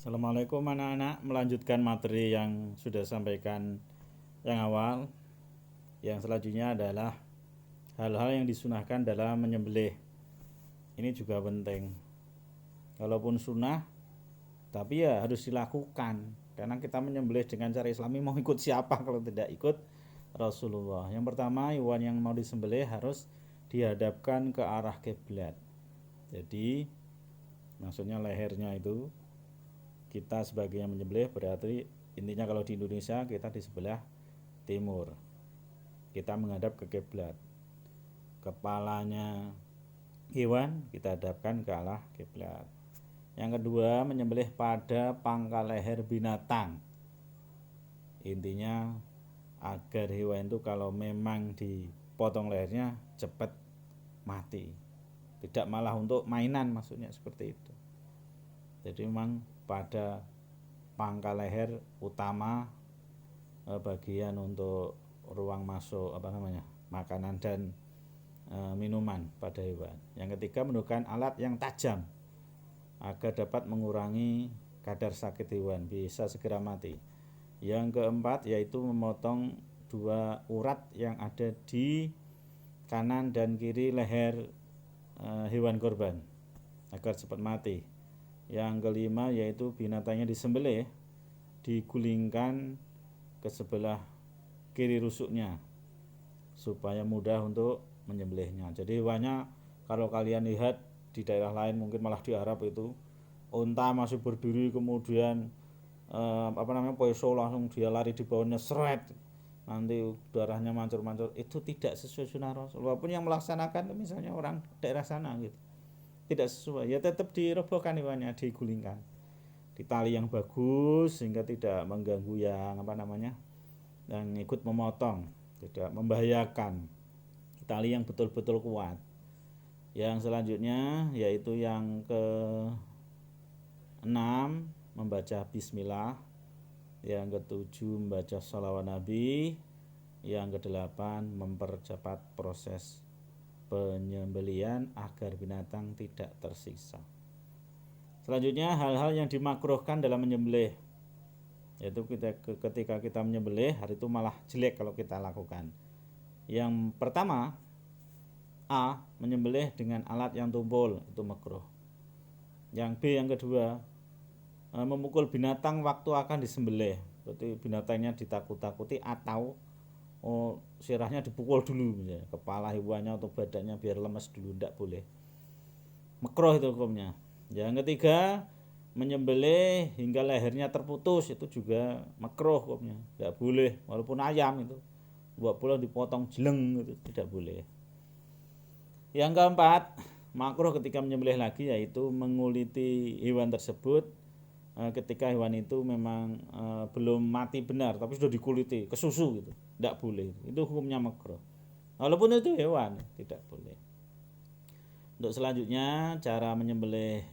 Assalamualaikum anak-anak, melanjutkan materi yang sudah sampaikan yang awal. Yang selanjutnya adalah hal-hal yang disunahkan dalam menyembelih. Ini juga penting. Walaupun sunnah, tapi ya harus dilakukan. Karena kita menyembelih dengan cara Islami, mau ikut siapa kalau tidak ikut Rasulullah. Yang pertama, hewan yang mau disembelih harus dihadapkan ke arah kiblat. Jadi maksudnya lehernya itu, kita sebagai yang menyembelih berarti intinya kalau di Indonesia kita di sebelah timur, kita menghadap ke kiblat. Kepalanya hewan kita hadapkan ke arah kiblat. Yang kedua, menyembelih pada pangkal leher binatang. Intinya agar hewan itu kalau memang dipotong lehernya cepat mati, tidak malah untuk mainan, maksudnya seperti itu. Jadi memang pada pangkal leher utama, bagian untuk ruang masuk makanan dan minuman pada hewan. Yang ketiga, menggunakan alat yang tajam agar dapat mengurangi kadar sakit hewan, bisa segera mati. Yang keempat yaitu memotong dua urat yang ada di kanan dan kiri leher hewan korban agar cepat mati. Yang kelima yaitu binatangnya disembelih, digulingkan ke sebelah kiri rusuknya supaya mudah untuk menyembelihnya. Jadi hewannya kalau kalian lihat di daerah lain, mungkin malah di Arab itu, unta masih berdiri kemudian peso langsung dia lari di bawahnya seret, nanti darahnya mancur-mancur, itu tidak sesuai sunnah Rasul. Walaupun yang melaksanakan misalnya orang daerah sana gitu, tidak sesuai, ya tetap dirobohkan hewannya, digulingkan di tali yang bagus sehingga tidak mengganggu yang yang ikut memotong, tidak membahayakan, tali yang betul-betul kuat. Yang selanjutnya yaitu yang ke-6 membaca bismillah, yang ke-7 membaca shalawat nabi, yang ke-8 mempercepat proses penyembelihan agar binatang tidak tersiksa. Selanjutnya hal-hal yang dimakruhkan dalam menyembelih, yaitu ketika kita menyembelih, hari itu malah jelek kalau kita lakukan. Yang pertama, A, menyembelih dengan alat yang tumpul, itu makruh. Yang B, yang kedua, memukul binatang waktu akan disembelih, berarti binatangnya ditakut-takuti atau sirahnya dipukul dulu, misalnya kepala hewannya atau badannya biar lemas dulu, tidak boleh, makruh itu hukumnya. Yang ketiga, menyembelih hingga lehernya terputus, itu juga makruh hukumnya, tidak boleh. Walaupun ayam itu buat boleh dipotong jeleng, itu tidak boleh. Yang keempat, makruh ketika menyembelih lagi yaitu menguliti hewan tersebut ketika hewan itu memang belum mati benar tapi sudah dikuliti, kesusu gitu, tidak boleh. Itu hukumnya makruh. Walaupun itu hewan, tidak boleh. Untuk selanjutnya, cara menyembelih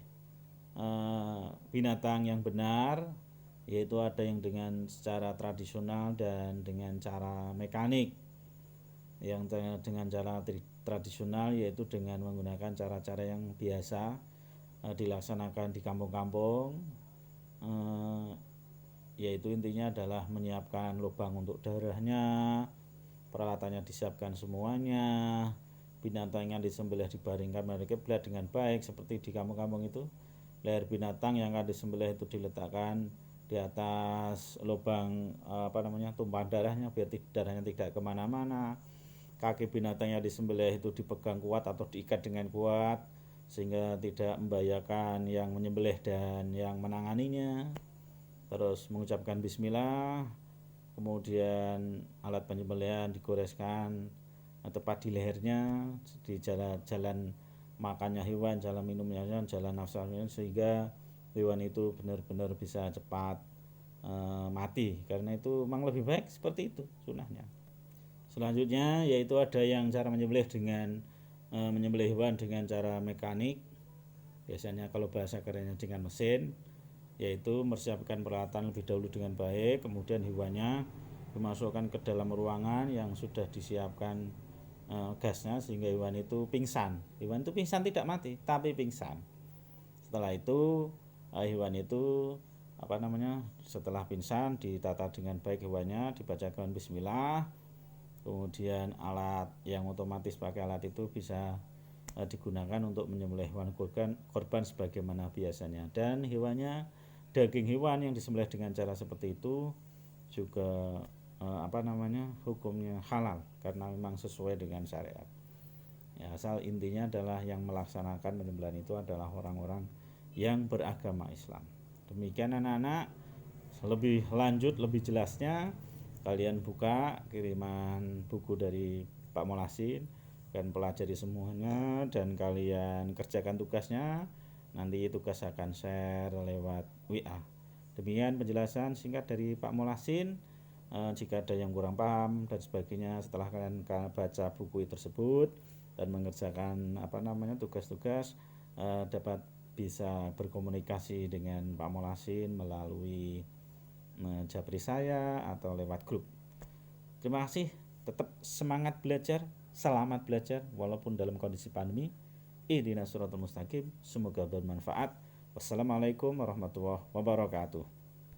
binatang yang benar, yaitu ada yang dengan secara tradisional dan dengan cara mekanik. Yang dengan cara tradisional yaitu dengan menggunakan cara-cara yang biasa dilaksanakan di kampung-kampung, yaitu intinya adalah menyiapkan lubang untuk darahnya, peralatannya disiapkan semuanya, binatang yang disembelih dibaringkan menghadap kiblat dengan baik seperti di kampung-kampung itu. Leher binatang yang akan disembelih itu diletakkan di atas lubang tumpahan darahnya biar darahnya tidak kemana-mana. Kaki binatang yang disembelih itu dipegang kuat atau diikat dengan kuat sehingga tidak membahayakan yang menyembelih dan yang menanganinya. Terus mengucapkan bismillah, kemudian alat penyembelihan digoreskan tepat di lehernya, di jalan makannya hewan, jalan minumnya hewan, jalan nafsunya, sehingga hewan itu benar-benar bisa cepat mati. Karena itu memang lebih baik seperti itu sunahnya. Selanjutnya yaitu ada yang cara menyembelih dengan menyembelih hewan dengan cara mekanik. Biasanya kalau bahasa kerennya dengan mesin, yaitu mempersiapkan peralatan lebih dahulu dengan baik, kemudian hewannya dimasukkan ke dalam ruangan yang sudah disiapkan gasnya sehingga hewan itu pingsan. Hewan itu pingsan, tidak mati tapi pingsan. Setelah itu hewan itu setelah pingsan ditata dengan baik hewannya, dibacakan bismillah, kemudian alat yang otomatis pakai alat itu bisa digunakan untuk menyembelih hewan korban sebagaimana biasanya. Dan daging hewan yang disembelih dengan cara seperti itu juga hukumnya halal karena memang sesuai dengan syariat. Ya, asal intinya adalah yang melaksanakan penyembelihan itu adalah orang-orang yang beragama Islam. Demikian anak-anak, lebih lanjut lebih jelasnya kalian buka kiriman buku dari Pak Molasin dan pelajari semuanya dan kalian kerjakan tugasnya. Nanti tugas akan share lewat WA. Demikian penjelasan singkat dari Pak Molasin. Jika ada yang kurang paham dan sebagainya setelah kalian baca buku tersebut dan mengerjakan tugas-tugas, dapat bisa berkomunikasi dengan Pak Molasin melalui japri saya atau lewat grup. Terima kasih, tetap semangat belajar, selamat belajar walaupun dalam kondisi pandemi. Ihdinas siratal mustaqim, semoga bermanfaat. Wassalamualaikum warahmatullahi wabarakatuh.